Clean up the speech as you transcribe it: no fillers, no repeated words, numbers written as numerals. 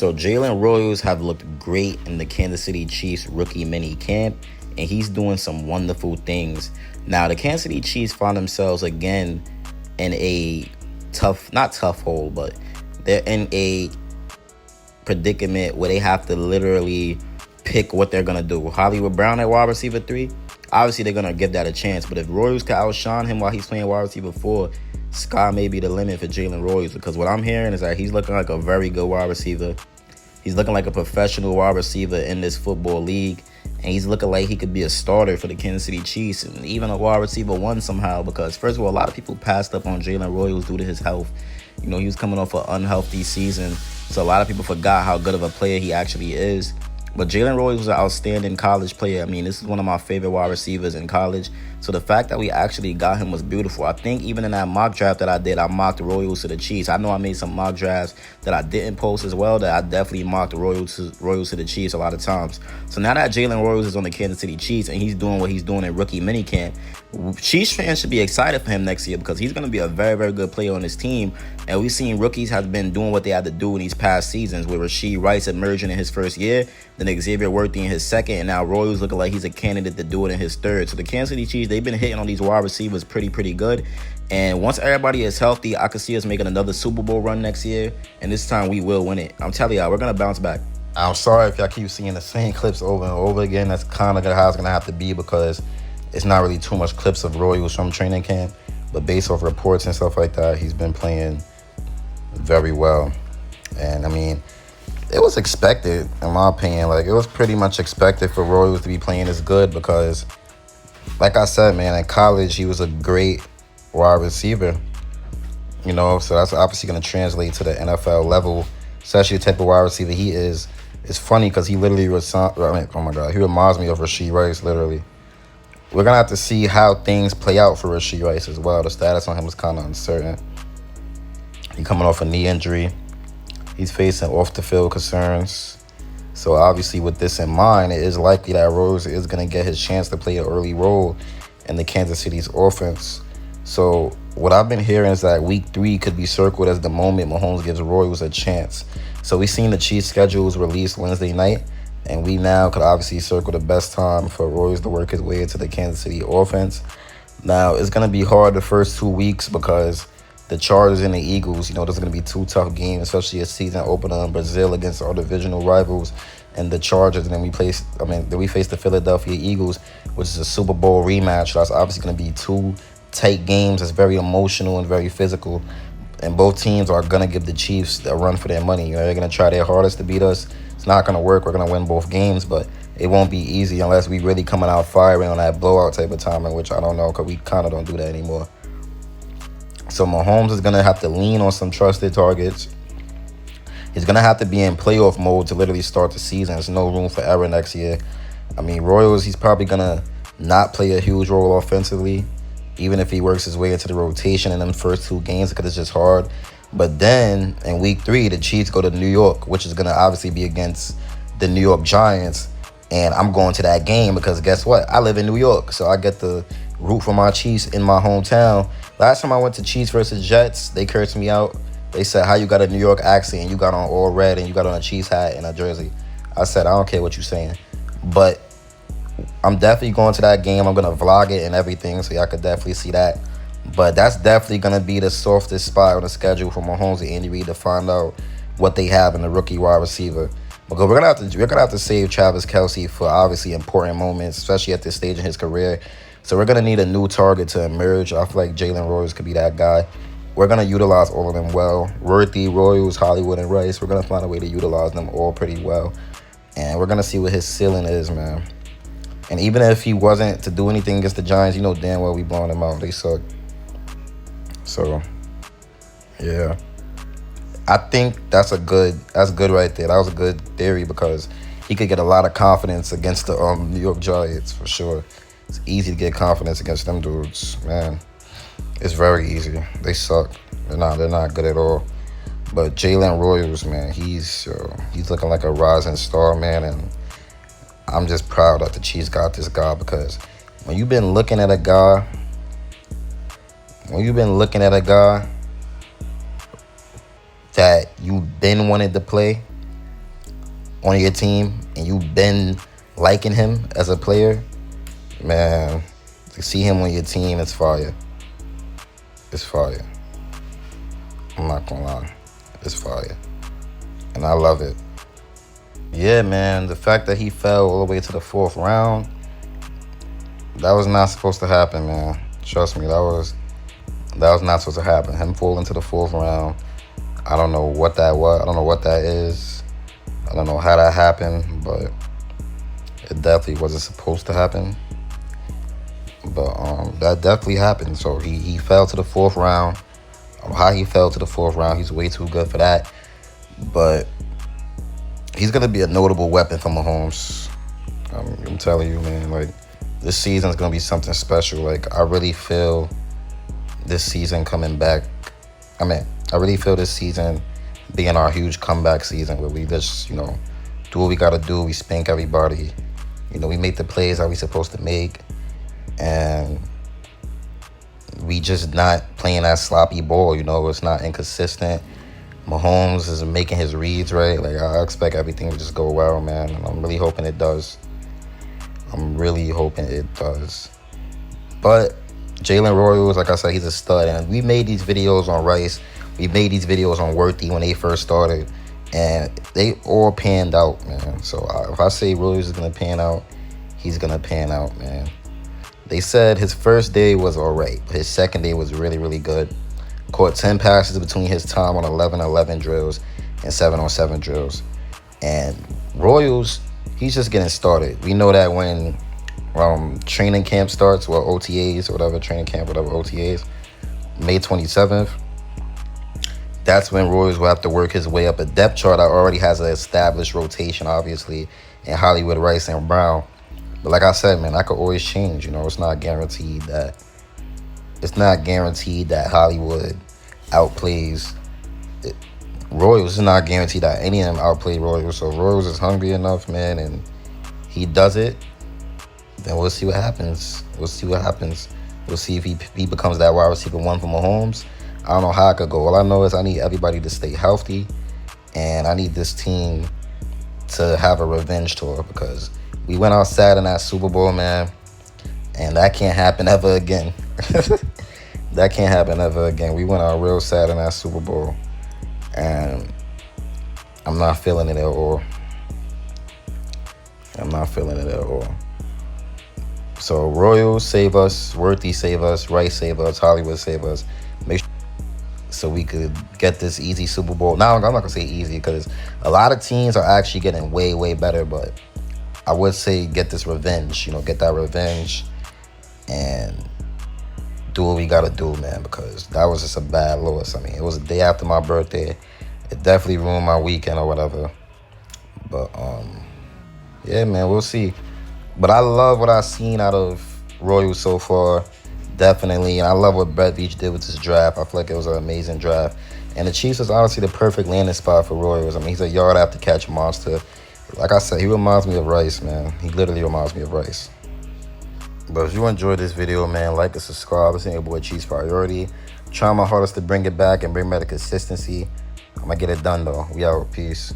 So Jalen Royals have looked great in the Kansas City Chiefs rookie mini camp, and he's doing some wonderful things. Now, the Kansas City Chiefs found themselves again in a not tough hole, but they're in a predicament where they have to literally pick what they're going to do. Hollywood Brown at wide receiver 3, obviously they're going to give that a chance. But if Royals can outshine him while he's playing wide receiver 4, sky may be the limit for Jalen Royals, because what I'm hearing is that he's looking like a very good wide receiver. He's looking like a professional wide receiver in this football league, and he's looking like he could be a starter for the Kansas City Chiefs and even a wide receiver 1 somehow, because first of all, a lot of people passed up on Jalen Royals due to his health. You know, he was coming off an unhealthy season, so a lot of people forgot how good of a player he actually is. But Jalen Royals was an outstanding college player. I mean, this is one of my favorite wide receivers in college. So the fact that we actually got him was beautiful. I think even in that mock draft that I did, I mocked Royals to the Chiefs. I know I made some mock drafts that I didn't post as well, that I definitely mocked Royals to the Chiefs a lot of times. So now that Jalen Royals is on the Kansas City Chiefs and he's doing what he's doing in rookie minicamp, Chiefs fans should be excited for him next year, because he's going to be a very, very good player on this team. And we've seen rookies have been doing what they had to do in these past seasons, with Rashee Rice emerging in his first year, then Xavier Worthy in his second, and now Royals looking like he's a candidate to do it in his third. So the Kansas City Chiefs, they've been hitting on these wide receivers pretty good. And once everybody is healthy, I could see us making another Super Bowl run next year, and this time we will win it. I'm telling y'all, we're going to bounce back. I'm sorry if y'all keep seeing the same clips over and over again. That's kind of how it's going to have to be, because it's not really too much clips of Royals from training camp. But based off reports and stuff like that, he's been playing very well. And, I mean, it was expected, in my opinion. Like, it was pretty much expected for Royals to be playing this good, because, like I said, man, in college, he was a great wide receiver. You know, so that's obviously going to translate to the NFL level, especially the type of wide receiver he is. It's funny because he literally he reminds me of Rashee Rice, literally. We're going to have to see how things play out for Rashee Rice as well. The status on him is kind of uncertain. He's coming off a knee injury. He's facing off-the-field concerns. So obviously with this in mind, it is likely that Rose is going to get his chance to play an early role in the Kansas City's offense. So what I've been hearing is that week 3 could be circled as the moment Mahomes gives Royals a chance. So we've seen the Chiefs schedules released Wednesday night, and we now could obviously circle the best time for Royals to work his way into the Kansas City offense. Now, it's going to be hard the first 2 weeks, because the Chargers and the Eagles, you know, those are going to be 2 tough games, especially a season opener in Brazil against our divisional rivals and the Chargers. And then we face the Philadelphia Eagles, which is a Super Bowl rematch. That's obviously going to be 2 tight games. It's very emotional and very physical. And both teams are going to give the Chiefs a run for their money. You know, they're going to try their hardest to beat us. It's not going to work. We're going to win both games, but it won't be easy unless we really coming out firing on that blowout type of timing, which I don't know, because we kind of don't do that anymore. So Mahomes is going to have to lean on some trusted targets. He's going to have to be in playoff mode to literally start the season. There's no room for error next year. I mean, Royals, he's probably going to not play a huge role offensively, even if he works his way into the rotation in them first 2 games, because it's just hard. But then in week 3, the Chiefs go to New York, which is going to obviously be against the New York Giants. And I'm going to that game because guess what? I live in New York, so I get to root for my Chiefs in my hometown. Last time I went to Chiefs versus Jets, they cursed me out. They said, how you got a New York accent and you got on all red and you got on a Chiefs hat and a jersey? I said, I don't care what you're saying. But I'm definitely going to that game. I'm going to vlog it and everything, so y'all could definitely see that. But that's definitely going to be the softest spot on the schedule for Mahomes and Andy Reid to find out what they have in the rookie wide receiver. Because we're gonna have to save Travis Kelce for obviously important moments, especially at this stage in his career. So we're gonna need a new target to emerge. I feel like Jalen Royals could be that guy. We're gonna utilize all of them well. Worthy, Royals, Hollywood, and Rice. We're gonna find a way to utilize them all pretty well, and we're gonna see what his ceiling is, man. And even if he wasn't to do anything against the Giants, you know damn well we blowing them out. They suck. So yeah. I think that's good right there. That was a good theory, because he could get a lot of confidence against the New York Giants for sure. It's easy to get confidence against them dudes, man. It's very easy. They suck. They're not good at all. But Jalen Royals, man, he's looking like a rising star, man, and I'm just proud that the Chiefs got this guy, because when you've been looking at a guy that you've been wanted to play, on your team and you've been liking him as a player, man, to see him on your team, it's fire. It's fire. I'm not gonna lie. It's fire. And I love it. Yeah, man, the fact that he fell all the way to the 4th round, that was not supposed to happen, man. Trust me, that was not supposed to happen. Him falling to the 4th round, I don't know what that was. I don't know what that is. I don't know how that happened, but it definitely wasn't supposed to happen. But that definitely happened. So he fell to the 4th round. How he fell to the 4th round, he's way too good for that. But he's going to be a notable weapon for Mahomes. I'm telling you, man, like, this season's going to be something special. Like, I really feel this season coming back. I really feel this season being our huge comeback season where we just, do what we got to do. We spank everybody. We make the plays that we supposed to make. And we just not playing that sloppy ball. It's not inconsistent. Mahomes is making his reads right. Like, I expect everything to just go well, man. And I'm really hoping it does. But Jalen Royals, like I said, he's a stud. And we made these videos on Rice. We made these videos on Worthy when they first started. And they all panned out, man. So if I say Royals is going to pan out, he's going to pan out, man. They said his first day was all right. But his second day was really, really good. Caught 10 passes between his time on 11-11 drills and 7-on-7 drills. And Royals, he's just getting started. We know that when training camp starts, OTAs or whatever, training camp, whatever, OTAs, May 27th, that's when Royals will have to work his way up a depth chart that already has an established rotation, obviously, in Hollywood, Rice, and Brown. But like I said, man, that could always change. It's not guaranteed that Hollywood outplays Royals. It's not guaranteed that any of them outplay Royals. So if Royals is hungry enough, man, and he does it, then we'll see what happens. We'll see if he becomes that wide receiver 1 for Mahomes. I don't know how it could go. All I know is I need everybody to stay healthy, and I need this team to have a revenge tour because we went outside in that Super Bowl, man, and that can't happen ever again. That can't happen ever again. We went out real sad in that Super Bowl, and I'm not feeling it at all. So Royals save us, Worthy save us, Rice save us, Hollywood save us. Make sure so we could get this easy Super Bowl. Now, I'm not going to say easy because a lot of teams are actually getting way, way better, but I would say get this revenge, get that revenge and do what we got to do, man, because that was just a bad loss. It was a day after my birthday. It definitely ruined my weekend or whatever. But, yeah, man, we'll see. But I love what I've seen out of Royals so far, definitely. And I love what Brett Veach did with this draft. I feel like it was an amazing draft. And the Chiefs is honestly the perfect landing spot for Royals. He's a yard after catch monster. Like I said, he reminds me of Rice, man. He literally reminds me of Rice. But if you enjoyed this video, man, like and subscribe. It's your boy Chiefs Priority. Trying my hardest to bring it back and bring back the consistency. I'm going to get it done, though. We out. Peace.